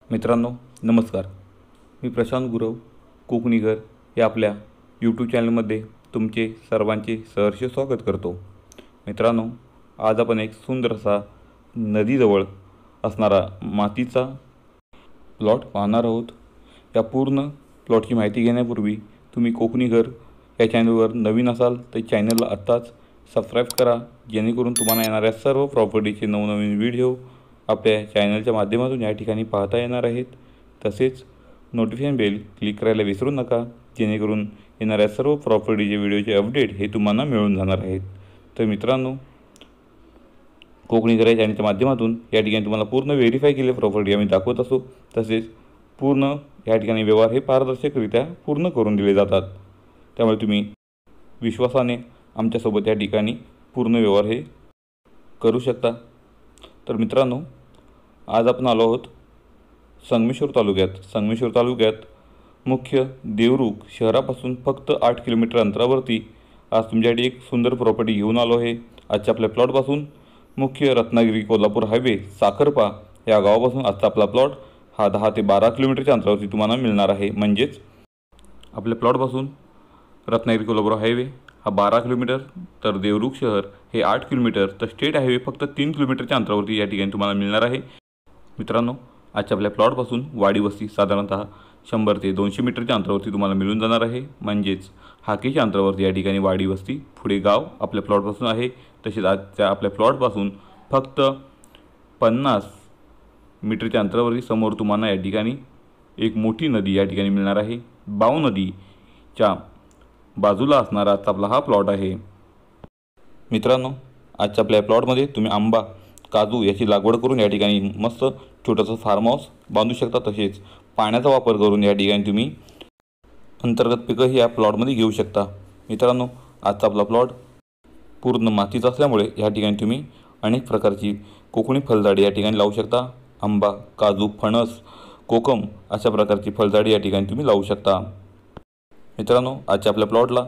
मित्रांनो नमस्कार, मी प्रशांत गुरव कोकणी घर या आपल्या यूट्यूब चॅनलमध्ये तुमचे सर्वांचे सहर्ष स्वागत करतो। मित्रांनो, आज आपण एक सुंदर असा नदीजवळ असणारा मातीचा प्लॉट पाहणार आहोत। या पूर्ण प्लॉटची माहिती घेण्यापूर्वी तुम्ही कोकणी घर या चॅनलवर नवीन असाल तर चॅनलला आत्ताच सबस्क्राईब करा, जेणेकरून तुम्हाला येणाऱ्या सर्व प्रॉपर्टीचे नवनवीन व्हिडिओ आपल्या चॅनलच्या माध्यमातून या ठिकाणी पाहता येणार आहेत। तसेच नोटिफिकेशन बेल क्लिक करायला विसरू नका, जेणेकरून येणाऱ्या सर्व प्रॉपर्टीचे व्हिडिओचे अपडेट हे तुम्हाला मिळून जाणार आहेत। तर मित्रांनो, कोकणी घर या चॅनलच्या माध्यमातून या ठिकाणी तुम्हाला पूर्ण व्हेरीफाय केलेली प्रॉपर्टी आम्ही दाखवत असतो। तसेच पूर्ण या ठिकाणी व्यवहार हे पारदर्शकरित्या पूर्ण करून दिले जातात, त्यामुळे तुम्ही विश्वासाने आमच्यासोबत या ठिकाणी पूर्ण व्यवहार हे करू शकता। तर मित्रांनो, आज आपण आलो आहोत संगमेश्वर तालुक्यात मुख्य देवरुख शहरापासून फक्त 8 किलोमीटर अंतरावरती आज तुमच्यासाठी एक सुंदर प्रॉपर्टी घेऊन आलो आहे। आजच्या आपल्या प्लॉटपासून मुख्य रत्नागिरी कोल्हापूर हायवे साखरपा या गावापासून आजचा आपला प्लॉट हा 10 ते 12 किलोमीटरच्या अंतरावरती तुम्हाला मिळणार आहे। म्हणजेच आपल्या प्लॉटपासून रत्नागिरी कोल्हापूर हायवे हा 12 किलोमीटर, तर देवरुख शहर हे 8 किलोमीटर, तर स्टेट हायवे फक्त 3 किलोमीटरच्या अंतरावरती या ठिकाणी तुम्हाला मिळणार आहे। मित्रांनो, आजच्या आपल्या प्लॉटपासून वाडी वस्ती साधारणतः 100 ते 200 मीटरच्या अंतरावरती तुम्हाला मिळून जाणार आहे। म्हणजेच हाकेच्या अंतरावरती या ठिकाणी वाडी वस्ती पुढे गाव आपल्या प्लॉटपासून आहे। तसेच आजच्या आपल्या प्लॉटपासून फक्त 50 मीटरच्या अंतरावरती समोर तुम्हाला या ठिकाणी एक मोठी नदी या ठिकाणी मिळणार आहे। बाव नदीच्या बाजूला असणारा आजचा आपला हा प्लॉट आहे। मित्रांनो, आजच्या आपल्या प्लॉटमध्ये तुम्ही आंबा, काजू याची लागवड करून या ठिकाणी मस्त छोटंसं फार्म हाऊस बांधू शकता। तसेच पाण्याचा वापर करून या ठिकाणी तुम्ही अंतर्गत पिकंही या प्लॉटमध्ये घेऊ शकता। मित्रांनो, आजचा आपला प्लॉट पूर्ण मातीचा असल्यामुळे या ठिकाणी तुम्ही अनेक प्रकारची कोकणी फळझाडे या ठिकाणी लावू शकता। आंबा, काजू, फणस, कोकम अशा प्रकारची फळझाडे या ठिकाणी तुम्ही लावू शकता। मित्रांनो, आजच्या आपल्या प्लॉटला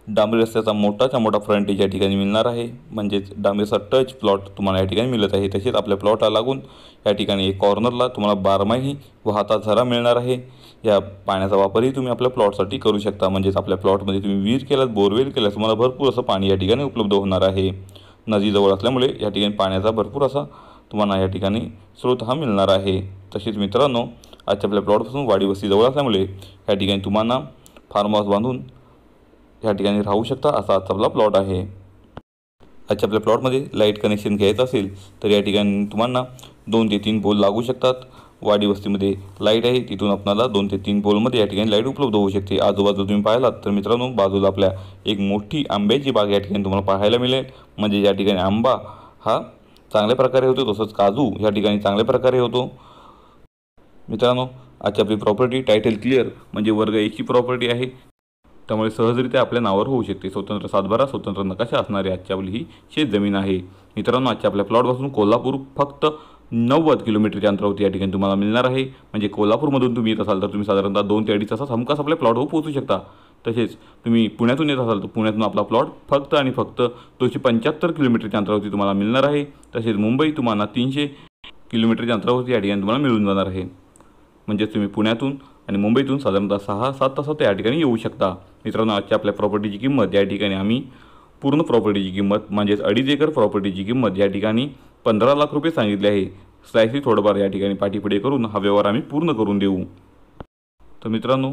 डांबरी रस्त्याचा मोठा फ्रंटेज या ठिकाणी मिळणार आहे। म्हणजेच डांबरीचा टच प्लॉट तुम्हाला या ठिकाणी मिळत आहे। तसेच आपल्या प्लॉटला लागून या ठिकाणी एक कॉर्नरला तुम्हाला बारमाही वाहता झरा मिळणार आहे। या पाण्याचा वापरही तुम्ही आपल्या प्लॉटसाठी करू शकता। म्हणजेच आपल्या प्लॉटमध्ये तुम्ही विहीर केलात, बोरवेल केल्यास तुम्हाला भरपूर असं पाणी या ठिकाणी उपलब्ध होणार आहे। नदीजवळ असल्यामुळे या ठिकाणी पाण्याचा भरपूर असा तुम्हाला या ठिकाणी स्रोत हा मिळणार आहे। तसेच मित्रांनो, आजच्या आपल्या प्लॉटपासून वाडी वस्ती जवळ असल्यामुळे या ठिकाणी तुम्हाला फार्म हाऊस बांधून या ठिकाणी राहू शकता, असा आजचा आपला प्लॉट आहे। आजच्या आपल्या प्लॉटमध्ये लाईट कनेक्शन घ्यायचं असेल तर या ठिकाणी तुम्हाला 2 ते 3 पोल लागू शकतात। वाडी वस्तीमध्ये लाईट आहे, तिथून आपल्याला 2 ते 3 पोलमध्ये या ठिकाणी लाईट उपलब्ध होऊ शकते। आजूबाजूला तुम्ही पाहिलात तर मित्रांनो, बाजूला आपल्या एक मोठी आंब्याची बाग या ठिकाणी तुम्हाला पाहायला मिळेल। म्हणजे या ठिकाणी आंबा हा चांगल्या प्रकारे होतो, तसंच काजू या ठिकाणी चांगल्या प्रकारे होतो। मित्रांनो, आजची आपली प्रॉपर्टी टायटल क्लिअर म्हणजे वर्ग 1 ची प्रॉपर्टी आहे, त्यामुळे सहजरित्या आपल्या नावावर होऊ शकते। स्वतंत्र सातबारा, स्वतंत्र नकाशा असणारी आजची आपली ही शेतजमीन आहे। मित्रांनो, आजच्या आपल्या प्लॉटपासून कोल्हापूर फक्त 90 किलोमीटरच्या अंतरावरती या ठिकाणी तुम्हाला मिळणार आहे। म्हणजे कोल्हापूरमधून तुम्ही येत असाल तर तुम्ही साधारणतः 2 ते 2.5 तासात हमखास आपल्या प्लॉटवर पोहोचू शकता। तसेच तुम्ही पुण्यातून येत असाल तर पुण्यातून आपला प्लॉट फक्त आणि फक्त 275 किलोमीटरच्या अंतरावरती तुम्हाला मिळणार आहे। तसेच मुंबई तुम्हाला 300 किलोमीटरच्या अंतरावरती या ठिकाणी तुम्हाला मिळून जाणार आहे। म्हणजेच तुम्ही पुण्यातून आणि मुंबईतून साधारणतः 6-7 तासात या ठिकाणी येऊ शकता। मित्रांनो, आजच्या आपल्या प्रॉपर्टीची किंमत या ठिकाणी आम्ही पूर्ण प्रॉपर्टीची किंमत म्हणजेच 2.5 एकर प्रॉपर्टीची किंमत या ठिकाणी 15 लाख रुपये सांगितले आहे। स्लाइसली थोडंफार या ठिकाणी पाठीपुढे करून हा व्यवहार आम्ही पूर्ण करून देऊ। तर मित्रांनो,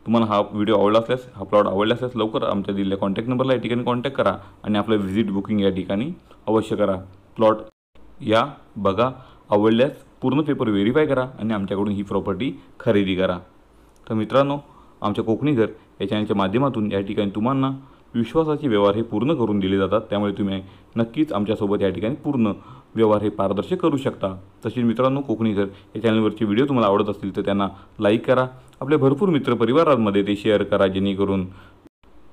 तुम्हाला हा व्हिडिओ आवडला असल्यास, हा प्लॉट आवडला असल्यास लवकर आमच्या दिलेल्या कॉन्टॅक्ट नंबरला या ठिकाणी कॉन्टॅक्ट करा आणि आपलं व्हिजिट बुकिंग या ठिकाणी अवश्य करा। प्लॉट या बघा, आवडल्यास पूर्ण पेपर व्हेरीफाय करा आणि आमच्याकडून ही प्रॉपर्टी खरेदी करा। तर मित्रांनो, आमच्या कोकणी घर या चॅनलच्या माध्यमातून या ठिकाणी तुम्हाला विश्वासाचे व्यवहार हे पूर्ण करून दिले जातात, त्यामुळे तुम्ही नक्कीच आमच्यासोबत या ठिकाणी पूर्ण व्यवहार हे पारदर्शक करू शकता। तसेच मित्रांनो, कोकणी घर या चॅनलवरचे व्हिडिओ तुम्हाला आवडत असतील तर त्यांना लाईक करा, आपल्या भरपूर मित्रपरिवारांमध्ये ते शेअर करा, जेणेकरून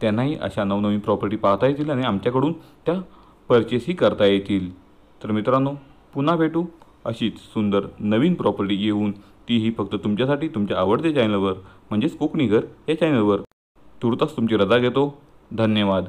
त्यांनाही अशा नवनवीन प्रॉपर्टी पाहता येतील आणि आमच्याकडून त्या परचेसही करता येतील। तर मित्रांनो, पुन्हा भेटू अशीच सुंदर नवीन प्रॉपर्टी घेऊन, तीही फक्त तुमच्यासाठी तुमच्या आवडत्या चॅनलवर म्हणजेच कोकणी घर या चॅनलवर। तुर्तास तुमची रजा घेतो। धन्यवाद।